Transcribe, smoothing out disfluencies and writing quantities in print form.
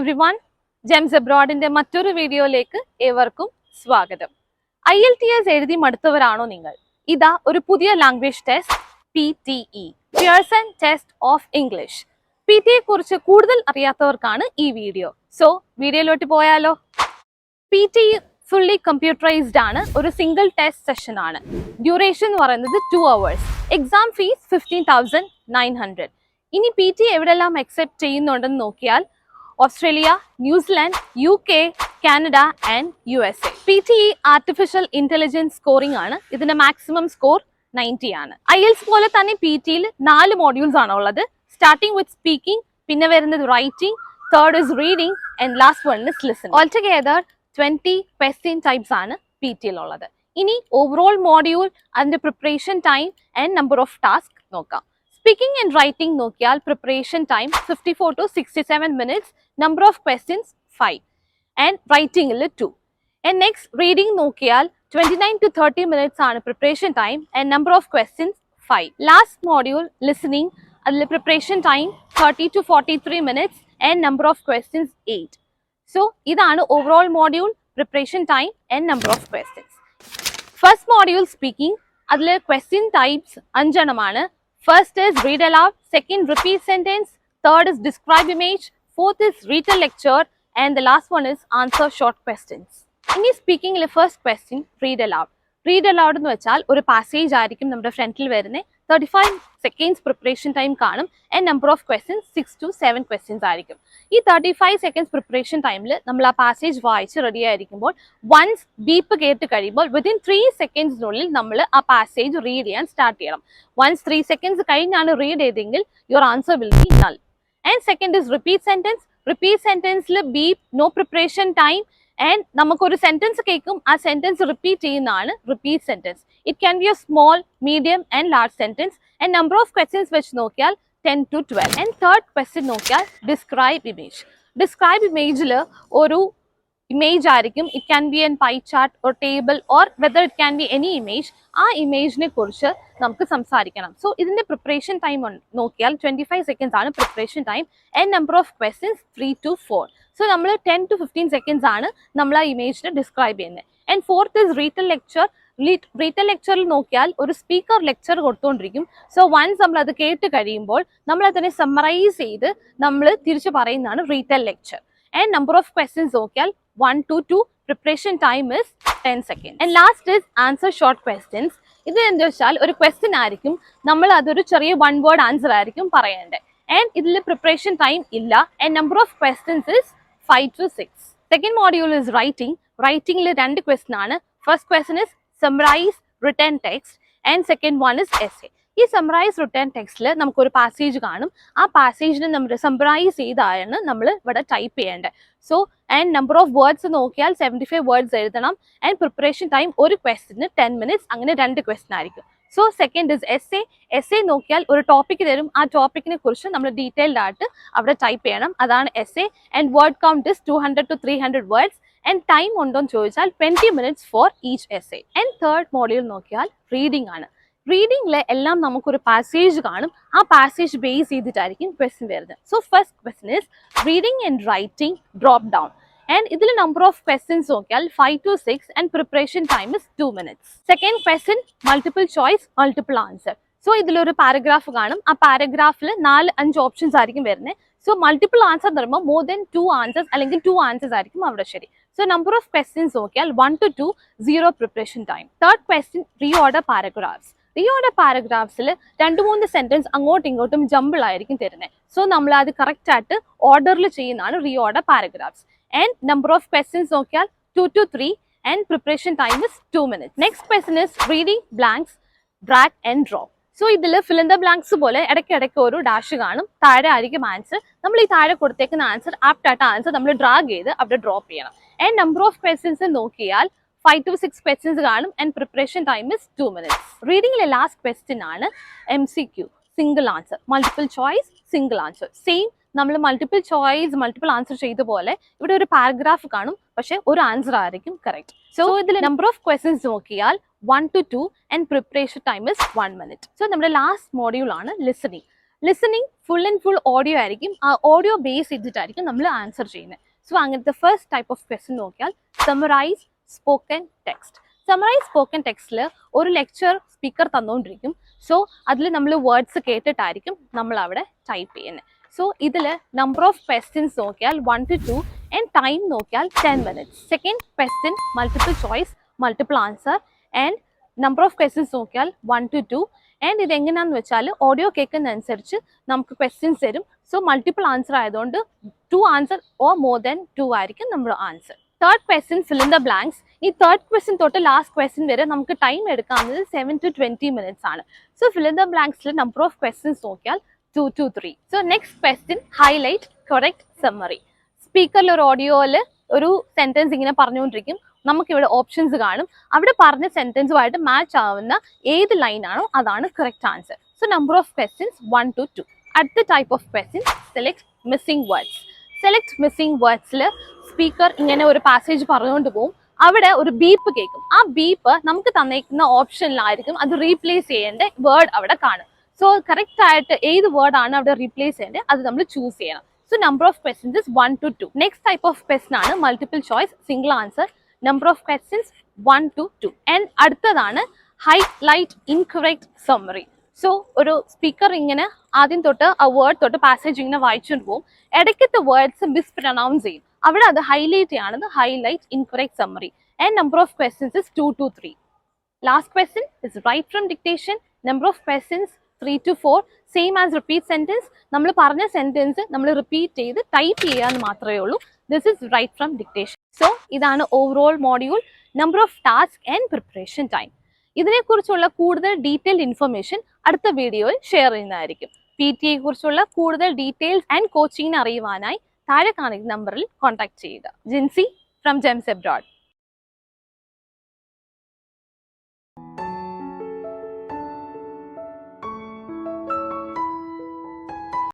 everyone. Gems Abroad in the മറ്റൊരു വീഡിയോയിലേക്ക് ഏവർക്കും സ്വാഗതം. IELTS എഴുതി മടുത്തവരാണോ നിങ്ങൾ? ഇതാ ഒരു പുതിയ language test PTE Pearson Test of English. PTE കുറിച്ച് കൂടുതൽ അറിയാത്തവർക്കാണ് ഈ വീഡിയോ. സോ വീഡിയോയിലോട്ട് പോയാലോ? PTE fully computerized ആണ്, ഒരു സിംഗിൾ ടെസ്റ്റ് സെഷൻ ആണ്. ഡ്യൂറേഷൻ എന്ന് പറയുന്നത് 2 hours. Exam fees 15,900. ഇനി PTE എവിടെല്ലാം അക്സെപ്റ്റ് ചെയ്യുന്നുണ്ടെന്ന് നോക്കിയാൽ Australia, New Zealand, UK, Canada and USA. PTE artificial intelligence scoring ആണ്. ഇതിന്റെ മാക്സിമം സ്കോർ 90 ആണ്. IELTS പോലെ തന്നെ PTEയിൽ 4 മോഡ്യൂൾസ് ആണ് ഉള്ളത്. സ്റ്റാർട്ടിംഗ് വിത്ത് സ്പീക്കിംഗ്, പിന്നെ വരുന്നത് writing, third is reading and last one is listening. All together 20 question types ആണ് PTEയിൽ ഉള്ളത്. ഇനി ഓവറോൾ മോഡ്യൂൾ, അതിന്റെ preparation time and number of task നോക്കാം. Speaking and writing നോക്കിയാൽ preparation time 54 to 67 minutes, number of questions 5 and writing 2. And next reading നോക്കിയാൽ 29 to 30 minutes ആണ് preparation time and number of questions 5. Last module listening, അതിൽ preparation time 30 to 43 minutes and number of questions 8. So ഇതാണ് overall module, preparation time and number of questions. First module speaking, അതിൽ question types 5 എണ്ണമാണ്. First is read aloud, second repeat sentence, third is describe image, fourth is retell lecture and the last one is answer short questions. In speaking the first question, read aloud. Read aloud എന്ന് വെച്ചാൽ ഒരു passage ആയിരിക്കും നമ്മുടെ ഫ്രണ്ടിൽ വരുന്നത്. 35 seconds preparation time കാണും and number of questions 6 to 7 questions ആയിരിക്കും. ഈ 35 seconds preparation ടൈമിൽ നമ്മൾ ആ പാസേജ് വായിച്ച് റെഡി ആയിരിക്കുമ്പോൾ വൺസ് ബീപ്പ് കേട്ട് കഴിയുമ്പോൾ വിതിൻ 3 സെക്കൻഡ്സിനുള്ളിൽ നമ്മൾ ആ പാസേജ് റീഡ് ചെയ്യാൻ സ്റ്റാർട്ട് ചെയ്യണം. വൺസ് 3 സെക്കൻഡ്സ് കഴിഞ്ഞാണ് റീഡ് ചെയ്തെങ്കിൽ your answer will be null. And second is repeat sentence. Repeat സെന്റൻസിൽ beep, no preparation time and നമുക്കൊരു സെന്റൻസ് കേൾക്കും, ആ സെന്റൻസ് റിപ്പീറ്റ് ചെയ്യുന്നതാണ് repeat sentence. It can be a small, medium and large sentence. And number of questions വെച്ച് നോക്കിയാൽ 10 to 12. And third question നോക്കിയാൽ describe image. Describe ഇമേജിൽ ഒരു ഇമേജ് ആയിരിക്കും. It can B N pie chart or table or whether it can B any image. ആ ഇമേജിനെ കുറിച്ച് നമുക്ക് സംസാരിക്കണം. സോ ഇതിന്റെ പ്രിപ്പറേഷൻ ടൈം നോക്കിയാൽ 25 സെക്കൻഡ്സ് ആണ് preparation time and number of questions 3 to 4. So നമ്മൾ 10 to 15 സെക്കൻഡ്സ് ആണ് നമ്മൾ ആ ഇമേജിനെ ഡിസ്ക്രൈബ് ചെയ്യുന്നത്. And fourth is retell lecture. Retell ലെക്ചറിൽ നോക്കിയാൽ ഒരു സ്പീക്കർ ലെക്ചർ കൊടുത്തുകൊണ്ടിരിക്കും. സോ വൺസ് നമ്മൾ അത് കേട്ട് കഴിയുമ്പോൾ നമ്മൾ അതിനെ സമ്മറൈസ് ചെയ്ത് നമ്മൾ തിരിച്ചു പറയുന്നതാണ് retell lecture. And number of questions നോക്കിയാൽ 1 to 2. Preparation time is 10 seconds. And last is answer short questions. ഇത് എന്താ വെച്ചാൽ ഒരു ക്വസ്റ്റ്യൻ ആയിരിക്കും, നമ്മൾ അതൊരു ചെറിയ 1 word ആൻസർ ആയിരിക്കും പറയേണ്ടത്. ആൻഡ് ഇതിൽ പ്രിപ്പറേഷൻ ടൈം ഇല്ല. And number of questions is 5 to 6. Second module is writing. റൈറ്റിംഗിൽ 2 ക്വസ്റ്റ്യൻ ആണ്. First question is summarize written text and second one is essay. ഈ സമ്മറൈസ് റിട്ടേൺ ടെക്സ്റ്റിൽ നമുക്കൊരു പാസേജ് കാണും. ആ പാസേജിനെ നമ്മൾ സമ്മറൈസ് ചെയ്താണ് നമ്മൾ ഇവിടെ ടൈപ്പ് ചെയ്യേണ്ടത്. So and number of words നോക്കിയാൽ 75 വേർഡ്സ് എഴുതണം. ആൻഡ് പ്രിപ്പറേഷൻ ടൈം ഒരു ക്വസ്റ്റിന് 10 minutes, അങ്ങനെ 2 ക്വസ്റ്റ്യൻ ആയിരിക്കും. So second is essay. Essay നോക്കിയാൽ ഒരു ടോപ്പിക് തരും, ആ ടോപ്പിക്കിനെ കുറിച്ച് നമ്മൾ ഡീറ്റെയിൽഡ് ആയിട്ട് അവിടെ ടൈപ്പ് ചെയ്യണം, അതാണ് essay. And word count is 200 to 300 words. And time ഉണ്ടോന്ന് ചോദിച്ചാൽ 20 minutes for each essay. And third module നോക്കിയാൽ റീഡിംഗ് ആണ്. റീഡിംഗിൽ എല്ലാം നമുക്കൊരു പാസേജ് കാണും, ആ പാസേജ് ബേസ് ചെയ്തിട്ടായിരിക്കും ക്വസ്റ്റ്യൻ വരുന്നത്. So first question is reading and writing drop down. And ഇതിൽ നമ്പർ ഓഫ് ക്വസ്റ്റ്യൻസ് നോക്കിയാൽ 5 to 6 and preparation time is 2 minutes. Second question multiple choice multiple answer. So ഇതിലൊരു paragraph കാണും, ആ പാരഗ്രാഫിൽ 4-5 options ആയിരിക്കും വരുന്നത്. So multiple answer എന്ന് പറയുമ്പോൾ more than 2 answers അല്ലെങ്കിൽ 2 ആൻസേഴ്സ് ആയിരിക്കും അവിടെ ശരി. സോ നമ്പർ ഓഫ് ക്വസ്റ്റ്യൻസ് നോക്കിയാൽ 1 to 2, 0 preparation time. Third question reorder paragraphs. Reorder പാരഗ്രാഫ്സിൽ 2-3 സെന്റൻസ് അങ്ങോട്ടും ഇങ്ങോട്ടും ജമ്പിൾ ആയിരിക്കും തരുന്നത്. സോ നമ്മൾ അത് കറക്റ്റ് ആയിട്ട് ഓർഡറിൽ ചെയ്യുന്നതാണ് reorder paragraphs. And number of questions നോക്കിയാൽ 2 to 3 and preparation time is 2 minutes. Next question is reading blanks drag and drop. So ഇതിൽ ഫിൽ ഇൻ ദ ബ്ലാങ്ക്സ് പോലെ ഇടയ്ക്കിടയ്ക്ക് ഒരു ഡാഷ് കാണും, താഴെ ആയിരിക്കും ആൻസർ. നമ്മൾ ഈ താഴെ കൊടുത്തേക്കുന്ന ആൻസർ ആപ്റ്റ് ആയിട്ട് ആൻസർ നമ്മൾ ഡ്രാഗ് ചെയ്ത് അവിടെ ഡ്രോപ്പ് ചെയ്യണം. ആൻഡ് നമ്പർ ഓഫ് ക്വസ്റ്റ്യൻസ് നോക്കിയാൽ 5 to 6 ക്വസ്റ്റ്യൻസ് കാണും and preparation time is 2 minutes. റീഡിംഗിലെ ലാസ്റ്റ് ക്വസ്റ്റ്യൻ ആണ് MCQ, single answer. Multiple choice single answer. Same നമ്മൾ മൾട്ടിപ്പിൾ ചോയ്സ് മൾട്ടിപ്പിൾ ആൻസർ ചെയ്ത പോലെ ഇവിടെ ഒരു പാരഗ്രാഫ് കാണും, പക്ഷെ ഒരു ആൻസർ ആയിരിക്കും കറക്റ്റ്. സോ ഇതിൽ നമ്പർ ഓഫ് ക്വസ്റ്റ്യൻസ് നോക്കിയാൽ 1 to 2 and preparation time is 1 minute. So നമ്മുടെ ലാസ്റ്റ് മോഡ്യൂൾ ആണ് listening. Listening full and full audio ആയിരിക്കും. ആ ഓഡിയോ ബേസ് ചെയ്തിട്ടായിരിക്കും നമ്മൾ ആൻസർ ചെയ്യുന്നത്. സോ അങ്ങനത്തെ ഫസ്റ്റ് ടൈപ്പ് ഓഫ് ക്വസ്റ്റ്യൻ നോക്കിയാൽ summarise spoken text. Summarise spoken ടെക്സ്റ്റിൽ ഒരു ലെക്ചർ സ്പീക്കർ തന്നുകൊണ്ടിരിക്കും. സോ അതിൽ നമ്മൾ വേർഡ്സ് കേട്ടിട്ടായിരിക്കും നമ്മൾ അവിടെ ടൈപ്പ് ചെയ്യുന്നത്. സോ ഇതിൽ നമ്പർ ഓഫ് ക്വസ്റ്റ്യൻസ് നോക്കിയാൽ 1 to 2 ആൻഡ് ടൈം നോക്കിയാൽ 10 minutes. Second question multiple choice, multiple answer and number of questions നോക്കിയാൽ 1 to 2. ആൻഡ് ഇത് എങ്ങനെയാണെന്ന് വെച്ചാൽ ഓഡിയോ കേൾക്കുന്നതനുസരിച്ച് നമുക്ക് ക്വസ്റ്റ്യൻസ് തരും. സോ മൾട്ടിപ്പിൾ ആൻസർ ആയതുകൊണ്ട് 2 ആൻസർ ഓർ മോർ ദാൻ 2 ആയിരിക്കും നമ്മുടെ answer. Third question fill in the blanks. ഈ തേർഡ് ക്വസ്റ്റ്യൻ തൊട്ട് ലാസ്റ്റ് ക്വസ്റ്റ്യൻ വരെ നമുക്ക് ടൈം എടുക്കാവുന്നത് 7 to 20 minutes ആണ്. സോ ഫിൽ ഇൻ ദ ബ്ലാങ്ക്സിൽ നമ്പർ ഓഫ് ക്വസ്റ്റ്യൻസ് നോക്കിയാൽ 2 to 3. So next question highlight correct summary. സ്പീക്കറിൽ ഒരു ഓഡിയോയിൽ ഒരു സെന്റൻസ് ഇങ്ങനെ പറഞ്ഞുകൊണ്ടിരിക്കും. നമുക്കിവിടെ ഓപ്ഷൻസ് കാണും. അവിടെ പറഞ്ഞ സെന്റൻസുമായിട്ട് മാച്ച് ആവുന്ന ഏത് ലൈനാണോ അതാണ് correct answer. So number of questions 1 to 2. അടുത്ത type of question select missing words. Select missing വേർഡ്സിൽ സ്പീക്കർ ഇങ്ങനെ ഒരു പാസേജ് പറഞ്ഞുകൊണ്ട് പോകും. അവിടെ ഒരു ബീപ്പ് കേൾക്കും. ആ ബീപ്പ് നമുക്ക് തന്നേക്കുന്ന ഓപ്ഷനിലായിരിക്കും അത് റീപ്ലേസ് ചെയ്യേണ്ട വേർഡ് അവിടെ കാണും. സോ കറക്റ്റ് ആയിട്ട് ഏത് വേർഡ് ആണ് അവിടെ റീപ്ലേസ് ചെയ്യേണ്ടത് അത് നമ്മൾ ചൂസ് ചെയ്യണം. So number of questions is 1 to 2. Next type of question ആണ് multiple choice single answer. Number of questions 1 to 2. And അടുത്തതാണ് ഹൈലൈറ്റ് ഇൻകറക്റ്റ് സമ്മറി. സോ ഒരു സ്പീക്കർ ഇങ്ങനെ ആദ്യം തൊട്ട് ആ വേർഡ് തൊട്ട് പാസേജ് ഇങ്ങനെ വായിച്ചുകൊണ്ട് പോകും. ഇടയ്ക്കത്തെ വേർഡ്സ് മിസ്പ്രൊനൗൺസ് ചെയ്യും. അവിടെ അത് ഹൈലൈറ്റ് ചെയ്യാണ് highlight incorrect summary. And number of questions is 2 to 3. Last question is write from dictation. Number of questions 3 to 4. Same as repeat sentence. നമ്മൾ പറഞ്ഞ സെന്റൻസ് നമ്മൾ റിപ്പീറ്റ് ചെയ്ത് ടൈപ്പ് ചെയ്യാന്ന് മാത്രമേ ഉള്ളൂ. This is write from dictation. So ഇതാണ് overall module. Number of task and preparation time. ഇതിനെക്കുറിച്ചുള്ള കൂടുതൽ ഡീറ്റെയിൽഡ് ഇൻഫർമേഷൻ അടുത്ത വീഡിയോയിൽ ഷെയർ ചെയ്യുന്നതായിരിക്കും. PTE കുറിച്ചുള്ള കൂടുതൽ ഡീറ്റെയിൽസ് ആൻഡ് കോച്ചിങ്ങിന് അറിയുവാനായി താഴെ കാണിക്കുന്ന നമ്പറിൽ കോൺടാക്ട് ചെയ്യുക. Jincy from Gems abroad.